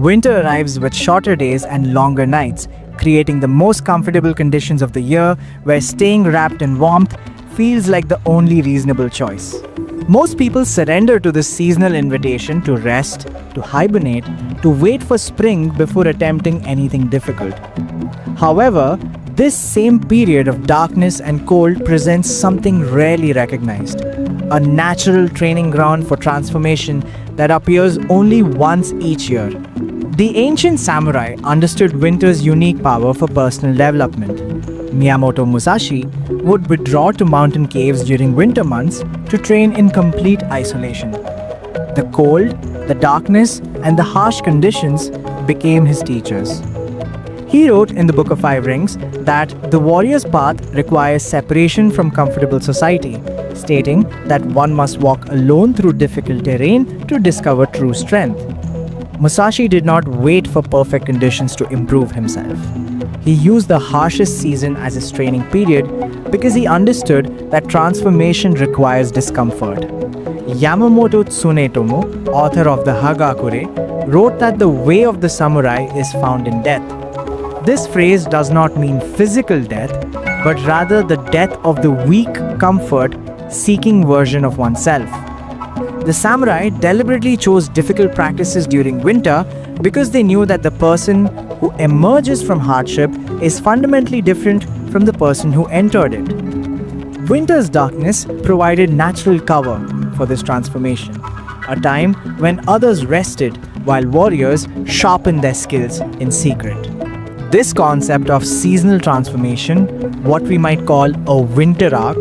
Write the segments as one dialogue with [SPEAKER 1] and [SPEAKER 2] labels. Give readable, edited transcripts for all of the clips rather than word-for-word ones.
[SPEAKER 1] Winter arrives with shorter days and longer nights, creating the most comfortable conditions of the year where staying wrapped in warmth feels like the only reasonable choice. Most people surrender to this seasonal invitation to rest, to hibernate, to wait for spring before attempting anything difficult. However, this same period of darkness and cold presents something rarely recognized, a natural training ground for transformation that appears only once each year. The ancient samurai understood winter's unique power for personal development. Miyamoto Musashi would withdraw to mountain caves during winter months to train in complete isolation. The cold, the darkness, and the harsh conditions became his teachers. He wrote in the Book of Five Rings that the warrior's path requires separation from comfortable society, stating that one must walk alone through difficult terrain to discover true strength. Musashi did not wait for perfect conditions to improve himself. He used the harshest season as his training period because he understood that transformation requires discomfort. Yamamoto Tsunetomo, author of the Hagakure, wrote that the way of the samurai is found in death. This phrase does not mean physical death, but rather the death of the weak, comfort-seeking version of oneself. The samurai deliberately chose difficult practices during winter because they knew that the person who emerges from hardship is fundamentally different from the person who entered it. Winter's darkness provided natural cover for this transformation, a time when others rested while warriors sharpened their skills in secret. This concept of seasonal transformation, what we might call a winter arc,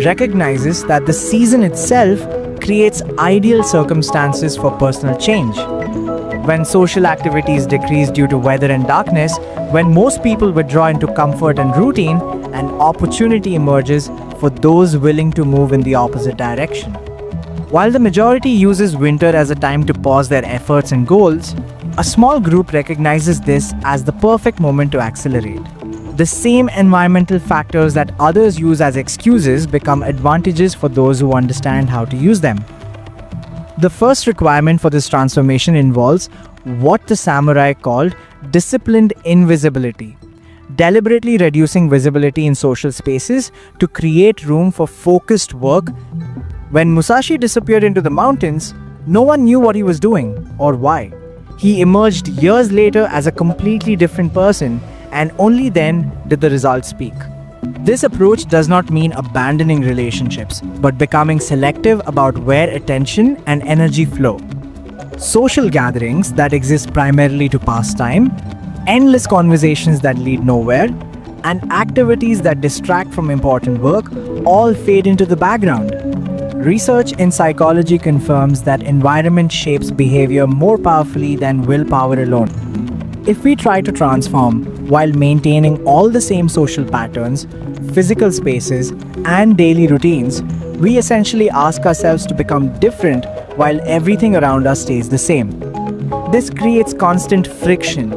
[SPEAKER 1] recognizes that the season itself creates ideal circumstances for personal change. When social activities decrease due to weather and darkness, when most people withdraw into comfort and routine, an opportunity emerges for those willing to move in the opposite direction. While the majority uses winter as a time to pause their efforts and goals, a small group recognizes this as the perfect moment to accelerate. The same environmental factors that others use as excuses become advantages for those who understand how to use them. The first requirement for this transformation involves what the samurai called disciplined invisibility, deliberately reducing visibility in social spaces to create room for focused work. When Musashi disappeared into the mountains, no one knew what he was doing or why. He emerged years later as a completely different person, and only then did the results speak. This approach does not mean abandoning relationships, but becoming selective about where attention and energy flow. Social gatherings that exist primarily to pass time, endless conversations that lead nowhere, and activities that distract from important work all fade into the background. Research in psychology confirms that environment shapes behavior more powerfully than willpower alone. If we try to transform while maintaining all the same social patterns, physical spaces, and daily routines, we essentially ask ourselves to become different while everything around us stays the same. This creates constant friction.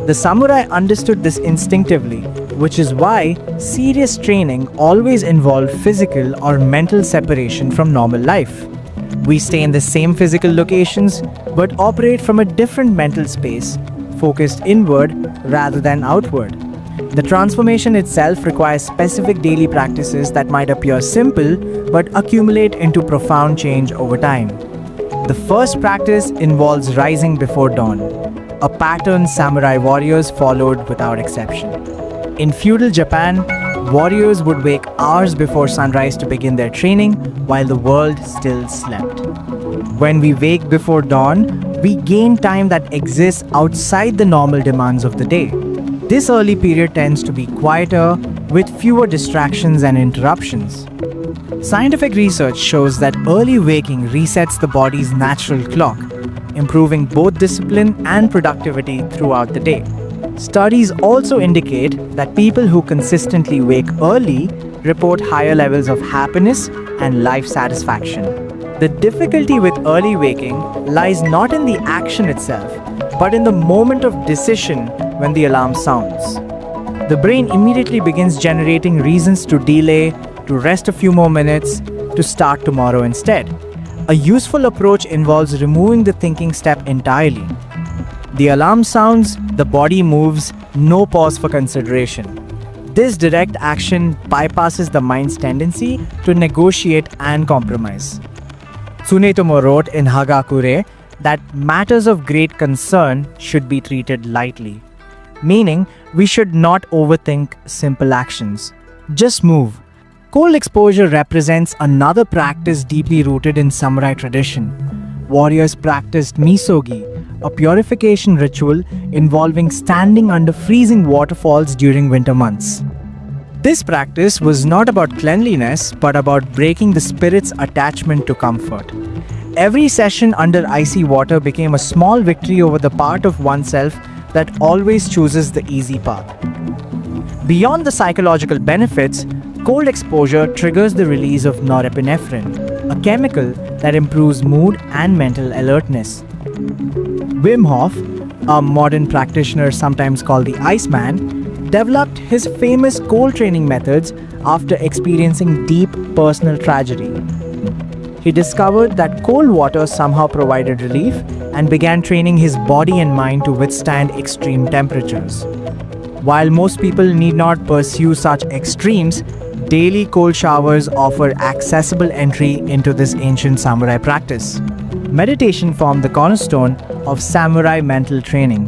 [SPEAKER 1] The samurai understood this instinctively, which is why serious training always involved physical or mental separation from normal life. We stay in the same physical locations, but operate from a different mental space, focused inward rather than outward. The transformation itself requires specific daily practices that might appear simple but accumulate into profound change over time. The first practice involves rising before dawn, a pattern samurai warriors followed without exception. In feudal Japan, warriors would wake hours before sunrise to begin their training while the world still slept. When we wake before dawn, we gain time that exists outside the normal demands of the day. This early period tends to be quieter, with fewer distractions and interruptions. Scientific research shows that early waking resets the body's natural clock, improving both discipline and productivity throughout the day. Studies also indicate that people who consistently wake early report higher levels of happiness and life satisfaction. The difficulty with early waking lies not in the action itself, but in the moment of decision when the alarm sounds. The brain immediately begins generating reasons to delay, to rest a few more minutes, to start tomorrow instead. A useful approach involves removing the thinking step entirely. The alarm sounds, the body moves, no pause for consideration. This direct action bypasses the mind's tendency to negotiate and compromise. Tsunetomo wrote in Hagakure that matters of great concern should be treated lightly, meaning we should not overthink simple actions. Just move. Cold exposure represents another practice deeply rooted in samurai tradition. Warriors practiced misogi, a purification ritual involving standing under freezing waterfalls during winter months. This practice was not about cleanliness but about breaking the spirit's attachment to comfort. Every session under icy water became a small victory over the part of oneself that always chooses the easy path. Beyond the psychological benefits, cold exposure triggers the release of norepinephrine, a chemical that improves mood and mental alertness. Wim Hof, a modern practitioner sometimes called the Iceman, developed his famous cold training methods after experiencing deep personal tragedy. He discovered that cold water somehow provided relief and began training his body and mind to withstand extreme temperatures. While most people need not pursue such extremes, daily cold showers offer accessible entry into this ancient samurai practice. Meditation formed the cornerstone of samurai mental training.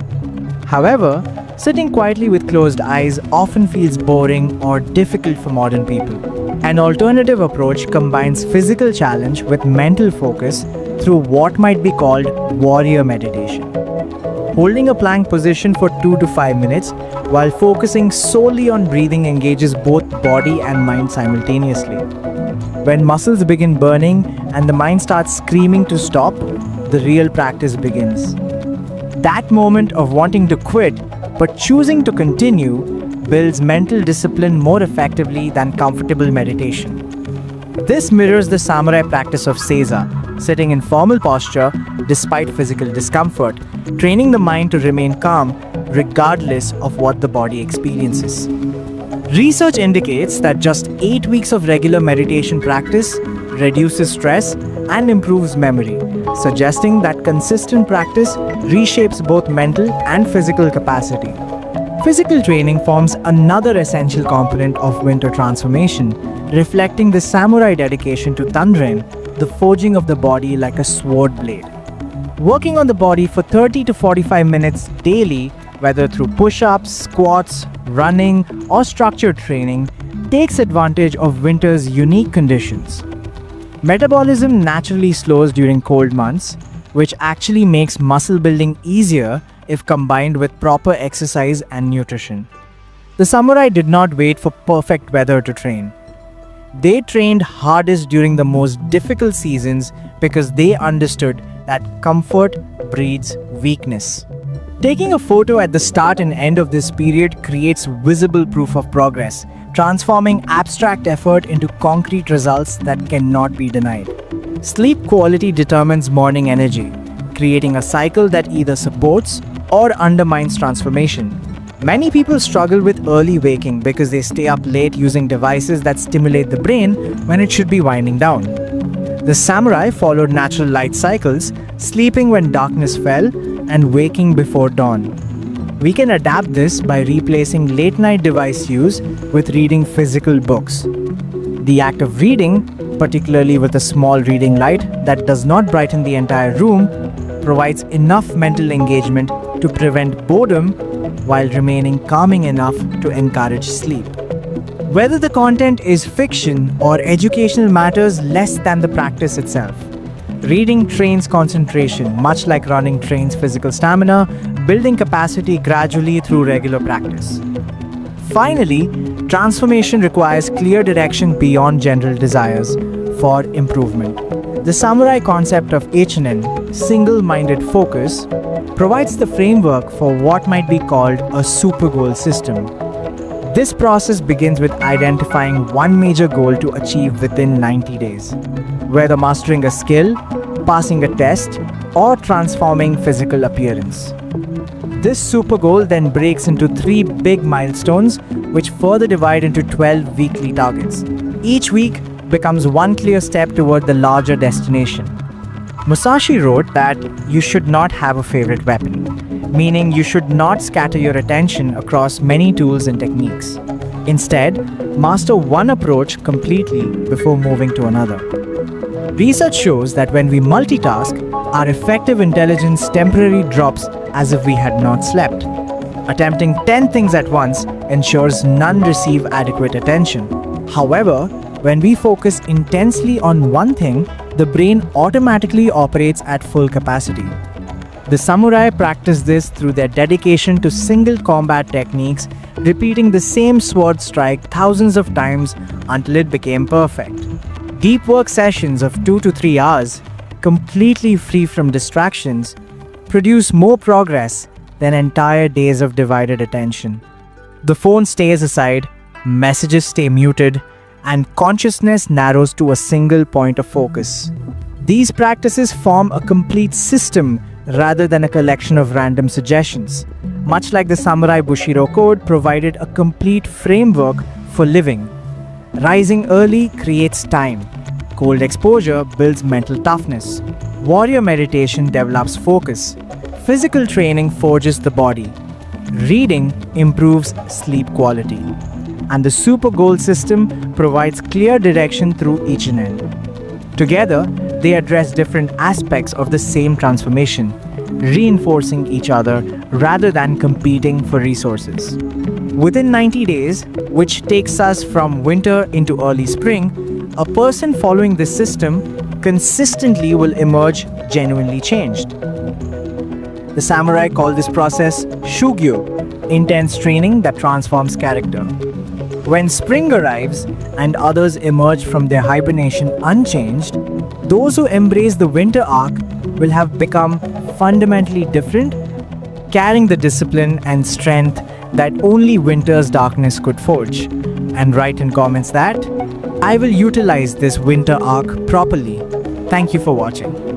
[SPEAKER 1] However, sitting quietly with closed eyes often feels boring or difficult for modern people. An alternative approach combines physical challenge with mental focus through what might be called warrior meditation. Holding a plank position for 2 to 5 minutes while focusing solely on breathing engages both body and mind simultaneously. When muscles begin burning and the mind starts screaming to stop, the real practice begins. That moment of wanting to quit but choosing to continue builds mental discipline more effectively than comfortable meditation. This mirrors the samurai practice of seiza, sitting in formal posture despite physical discomfort, training the mind to remain calm regardless of what the body experiences. Research indicates that just 8 weeks of regular meditation practice reduces stress and improves memory, suggesting that consistent practice reshapes both mental and physical capacity. Physical training forms another essential component of winter transformation, reflecting the samurai dedication to Tanren, the forging of the body like a sword blade. Working on the body for 30 to 45 minutes daily, whether through push-ups, squats, running, or structured training, takes advantage of winter's unique conditions. Metabolism naturally slows during cold months, which actually makes muscle building easier if combined with proper exercise and nutrition. The samurai did not wait for perfect weather to train. They trained hardest during the most difficult seasons because they understood that comfort breeds weakness. Taking a photo at the start and end of this period creates visible proof of progress, transforming abstract effort into concrete results that cannot be denied. Sleep quality determines morning energy, creating a cycle that either supports or undermines transformation. Many people struggle with early waking because they stay up late using devices that stimulate the brain when it should be winding down. The samurai followed natural light cycles, sleeping when darkness fell and waking before dawn. We can adapt this by replacing late-night device use with reading physical books. The act of reading, particularly with a small reading light that does not brighten the entire room, provides enough mental engagement to prevent boredom while remaining calming enough to encourage sleep. Whether the content is fiction or educational matters less than the practice itself. Reading trains concentration, much like running trains physical stamina, building capacity gradually through regular practice. Finally, transformation requires clear direction beyond general desires for improvement. The samurai concept of H&N, single-minded focus, provides the framework for what might be called a super goal system. This process begins with identifying one major goal to achieve within 90 days, whether mastering a skill, passing a test, or transforming physical appearance. This super goal then breaks into 3 big milestones, which further divide into 12 weekly targets. Each week becomes one clear step toward the larger destination. Musashi wrote that you should not have a favorite weapon. meaning you should not scatter your attention across many tools and techniques. Instead, master one approach completely before moving to another. Research shows that when we multitask, our effective intelligence temporarily drops as if we had not slept. Attempting 10 things at once ensures none receive adequate attention. However, when we focus intensely on one thing, the brain automatically operates at full capacity. The samurai practiced this through their dedication to single combat techniques, repeating the same sword strike thousands of times until it became perfect. Deep work sessions of 2 to 3 hours, completely free from distractions, produce more progress than entire days of divided attention. The phone stays aside, messages stay muted, and consciousness narrows to a single point of focus. These practices form a complete system rather than a collection of random suggestions. Much like the Samurai Bushido Code provided a complete framework for living. Rising early creates time. Cold exposure builds mental toughness. Warrior meditation develops focus. Physical training forges the body. Reading improves sleep quality. And the Super Goal system provides clear direction through each and end. Together, they address different aspects of the same transformation, reinforcing each other rather than competing for resources. Within 90 days, which takes us from winter into early spring, a person following this system consistently will emerge genuinely changed. The samurai call this process shugyo, intense training that transforms character. When spring arrives and others emerge from their hibernation unchanged, those who embrace the winter arc will have become fundamentally different, carrying the discipline and strength that only winter's darkness could forge. And write in comments that I will utilize this winter arc properly. Thank you for watching.